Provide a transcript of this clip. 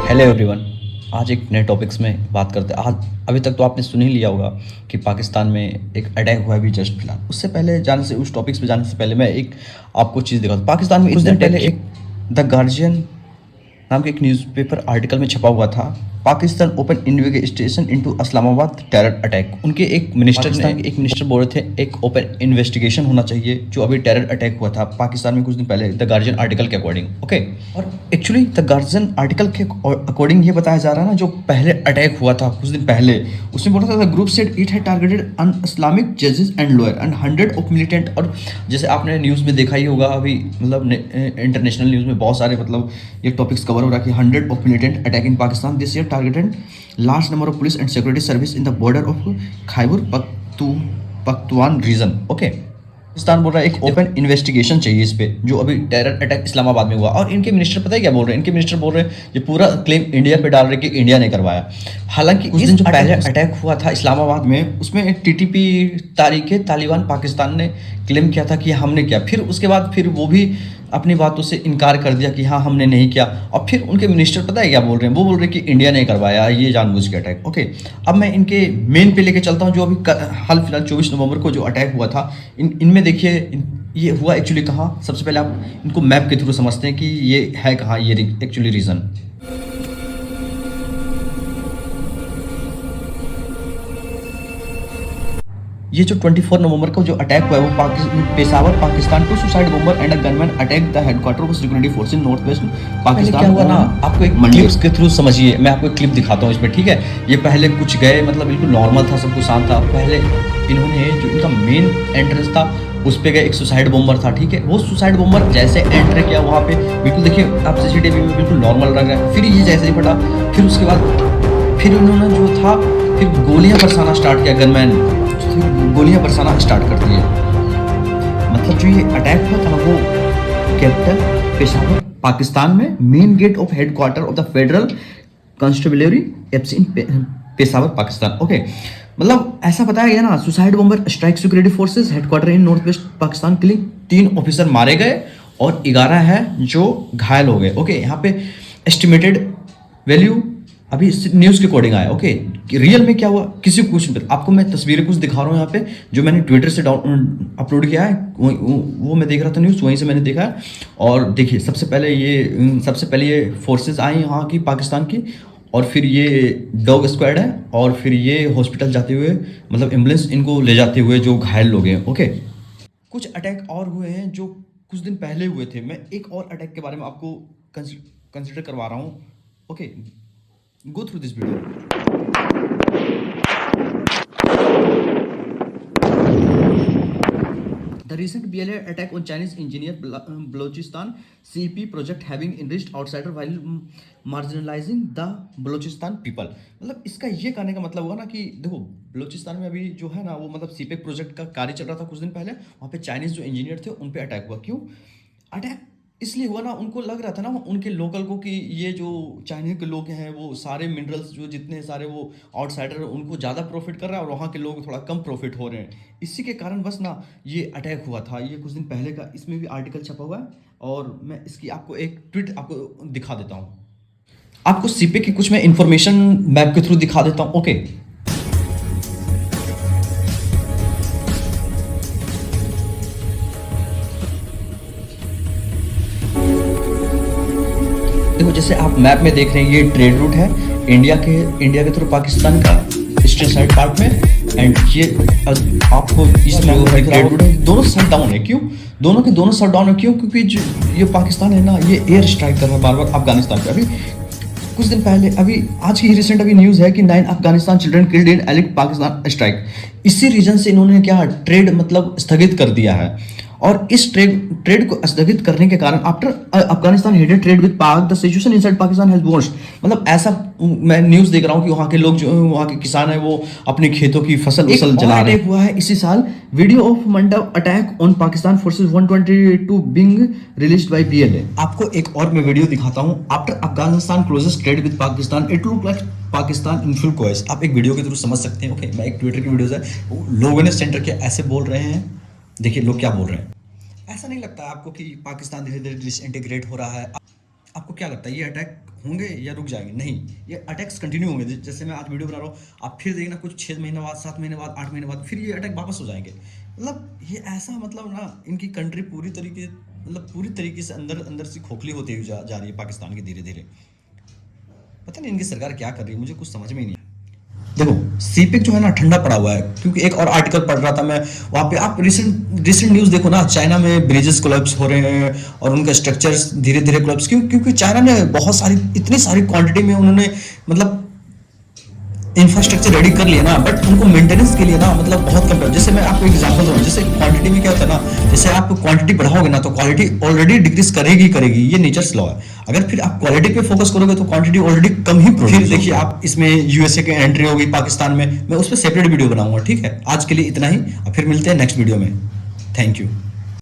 Hello everyone. आज एक नए टॉपिक्स में बात करते हैं। आज अभी तक तो आपने सुन ही लिया होगा कि पाकिस्तान में एक अटैक हुआ है अभी जस्ट फिलहाल। उससे पहले जाने से उस टॉपिक्स पे जाने से पहले मैं एक आपको चीज़ दिखाता हूँ। पाकिस्तान में कुछ दिन पहले एक द गार्जियन नाम के एक न्यूज़पेपर आर्टिकल में छपा हुआ था, Pakistan open investigation into Islamabad terror attack. उनके एक मिनिस्टर बोल रहे थे एक ओपन इन्वेस्टिगेशन होना चाहिए जो अभी टेरर अटैक हुआ था पाकिस्तान में कुछ दिन पहले, द गार्जियन आर्टिकल के अकॉर्डिंग। ओके, और एक्चुअली द गार्जियन आर्टिकल के अकॉर्डिंग ये बताया जा रहा है ना, जो पहले अटैक हुआ था कुछ दिन पहले, उसमें बोला था the group said it had targeted un Islamic जजेस and lawyer and 100 of militant. और जैसे आपने न्यूज़ में देखा ही होगा अभी, मतलब इंटरनेशनल न्यूज़ में बहुत सारे मतलब ये टॉपिक्स कवर हो रहा है कि 100 of militant attack in Pakistan this year targeted large number of police and security service in the border of Khyber Pakhtunkhwa region. Okay, Pakistan बोल रहा है एक ओपन इन्वेस्टिगेशन चाहिए इस पे, जो अभी टेरर अटैक इस्लामाबाद में हुआ। और इनके मिनिस्टर पता है क्या बोल रहे हैं? इनके मिनिस्टर बोल रहे हैं ये पूरा क्लेम इंडिया पे डाल रहे कि इंडिया ने करवाया। हालांकि उस दिन जो पहले अटैक हुआ था इस्लामाबाद में, उसमें टीटीपी तारीख तालिबान पाकिस्तान ने क्लेम किया था कि हमने किया। फिर उसके बाद फिर वो भी अपनी बातों से इनकार कर दिया कि हाँ हमने नहीं किया। और फिर उनके मिनिस्टर पता है क्या बोल रहे हैं? वो बोल रहे हैं कि इंडिया ने करवाया ये जानबूझ के अटैक। ओके, अब मैं इनके मेन पे लेके चलता हूँ, जो अभी हाल फिलहाल 24 नवंबर को जो अटैक हुआ था। इनमें देखिए ये हुआ एक्चुअली कहाँ। सबसे पहले आप इनको मैप के थ्रू समझते हैं कि ये है कहाँ ये एक्चुअली रीज़न। ये जो 24 नवंबर को जो अटैक हुआ है वो Peshawar Pakistan two suicide bomber and a gunman attack the headquarter of security force in north west Pakistan. क्या हुआ ना, आपको एक क्लिप्स के थ्रू समझिए। मैं आपको एक क्लिप दिखाता हूँ इसमें, ठीक है? ये पहले कुछ गए, मतलब बिल्कुल नॉर्मल था, सब कुछ शांत था। पहले इन्होंने जो इनका मेन एंट्रेंस था उस पे गए, एक सुसाइड बॉम्बर था, ठीक है? वो सुसाइड बॉम्बर जैसे एंटर किया वहाँ पे बिल्कुल देखिए आप सीसीटीवी में बिल्कुल नॉर्मल लग रहा है। फिर ये जैसे ही फटा, फिर उसके बाद फिर उन्होंने जो था फिर गोलियां बरसाना स्टार्ट किया, गनमैन गोलियां बरसाना स्टार्ट कर दिए। मतलब जो ये अटैक हुआ था वो कैपिटल पेशावर पाकिस्तान में main gate of headquarter of the federal constabulary FC in Peshawar Pakistan. Okay, मतलब ऐसा बताया गया ना, suicide bomber strike security forces headquarters in north west Pakistan के लिए 3 ऑफिसर मारे गए और 11 है जो घायल हो गए। ओके, यहाँ पे एस्टिमेटेड वैल्यू अभी न्यूज़ के अकॉर्डिंग आया। ओके, रियल में क्या हुआ किसी को कुछ नहीं पता। आपको मैं तस्वीरें कुछ दिखा रहा हूँ यहाँ पे, जो मैंने ट्विटर से अपलोड किया है, वो मैं देख रहा था न्यूज़, वहीं से मैंने देखा है। और देखिए सबसे पहले ये फोर्सेस आई यहाँ की पाकिस्तान की, और फिर ये डॉग स्क्वाड है, और फिर ये हॉस्पिटल जाते हुए मतलब एम्बुलेंस इनको ले जाते हुए जो घायल लोग हैं। ओके, कुछ अटैक और हुए हैं जो कुछ दिन पहले हुए थे। मैं एक और अटैक के बारे में आपको कंसिडर करवा रहा हूँ। Okay, go through this video. The recent BLA attack on Chinese engineer Balochistan CP project having enriched outsider while marginalizing the Balochistan people। मतलब इसका ये कहने का मतलब हुआ ना कि देखो बलोचिस्तान में अभी जो है ना वो मतलब सीपेक प्रोजेक्ट का कार्य चल रहा था कुछ दिन पहले, वहाँ पे चाइनीज जो इंजीनियर थे उन पे अटैक हुआ। क्यों अटैक इसलिए हुआ ना, उनको लग रहा था ना उनके लोकल को कि ये जो चाइनीज के लोग हैं वो सारे मिनरल्स जो जितने सारे वो आउटसाइडर उनको ज़्यादा प्रॉफिट कर रहा है और वहाँ के लोग थोड़ा कम प्रॉफिट हो रहे हैं। इसी के कारण बस ना ये अटैक हुआ था। ये कुछ दिन पहले का इसमें भी आर्टिकल छपा हुआ है, और मैं इसकी आपको एक ट्वीट आपको दिखा देता हूँ। आपको सीपे की कुछ मैं इन्फॉर्मेशन मैप के थ्रू दिखा देता हूँ। ओके, देखो जैसे आप मैप में देख रहे हैं ये ट्रेड रूट है इंडिया के थ्रू पाकिस्तान का ईस्टर्न साइड पार्ट में, एंड ये आपको इसमें ट्रेड रूट है, दोनों साइड डाउन है। क्यों दोनों के दोनों साइड डाउन है? क्यों? क्योंकि जो ये पाकिस्तान है ना ये एयर स्ट्राइक कर रहा है बार बार अफगानिस्तान पे। अभी कुछ दिन पहले अभी आज की रिसेंट अभी न्यूज़ है कि 9 Afghanistan children killed in elite Pakistan strike. इसी रीजन से इन्होंने क्या ट्रेड मतलब स्थगित कर दिया है, और इस ट्रेड को स्थगित करने के कारण after Afghanistan headed trade with Pak the situation inside Pakistan has worst. मतलब ऐसा मैं न्यूज़ देख रहा हूँ कि वहाँ के लोग जो वहाँ के किसान है वो अपने खेतों की फसल जला रहे हैं। हुआ है इसी साल video of Mandap attack on Pakistan forces 122 being released by BLA. आपको एक और मैं वीडियो दिखाता हूँ। After Afghanistan closest trade with Pakistan it look like Pakistan in full chaos. आप एक वीडियो के थ्रू समझ सकते हैं। ओके, मैं एक ट्विटर की वीडियोस है, लोगों ने सेंटर के ऐसे बोल रहे हैं, देखिए लोग क्या बोल रहे हैं। ऐसा नहीं लगता आपको कि पाकिस्तान धीरे धीरे डिसइंटीग्रेट हो रहा है? आपको क्या लगता है ये अटैक होंगे या रुक जाएंगे? नहीं, ये अटैक्स कंटिन्यू होंगे। जैसे मैं आज वीडियो बना रहा हूँ, आप फिर देखना कुछ 6 महीने बाद, 7 महीने बाद, 8 महीने बाद फिर ये अटैक वापस हो जाएंगे। मतलब ये ऐसा, मतलब ना इनकी कंट्री पूरी तरीके से अंदर अंदर से खोखली होती हुई जा रही है पाकिस्तान की, धीरे धीरे। पता नहीं इनकी सरकार क्या कर रही है, मुझे कुछ समझ में ही नहीं है। देखो सीपेक जो है ना ठंडा पड़ा हुआ है, क्योंकि एक और आर्टिकल पढ़ रहा था मैं वहाँ पे। आप रिसेंट न्यूज़ देखो ना, चाइना में ब्रिजेस कोलैप्स हो रहे हैं और उनके स्ट्रक्चर्स धीरे धीरे कोलैप्स, क्योंकि चाइना ने बहुत सारी, इतनी सारी क्वांटिटी में उन्होंने मतलब इंफ्रास्ट्रक्चर रेडी कर लिया ना, बट उनको मेंटेनेंस के लिए ना मतलब बहुत कम। जैसे मैं आपको एग्जांपल दूं, जैसे क्वांटिटी में क्या होता है ना, जैसे आप क्वांटिटी बढ़ाओगे ना तो क्वालिटी ऑलरेडी डिक्रीज करेगी, ये नेचर्स लॉ है। अगर फिर आप क्वालिटी पे फोकस करोगे तो क्वांटिटी ऑलरेडी कम ही प्रोड्यूस। फिर देखिए आप इसमें यूएसए की एंट्री होगी पाकिस्तान में, मैं उस पर सेपरेट वीडियो बनाऊंगा। ठीक है, आज के लिए इतना ही, फिर मिलते हैं नेक्स्ट वीडियो में। Thank you.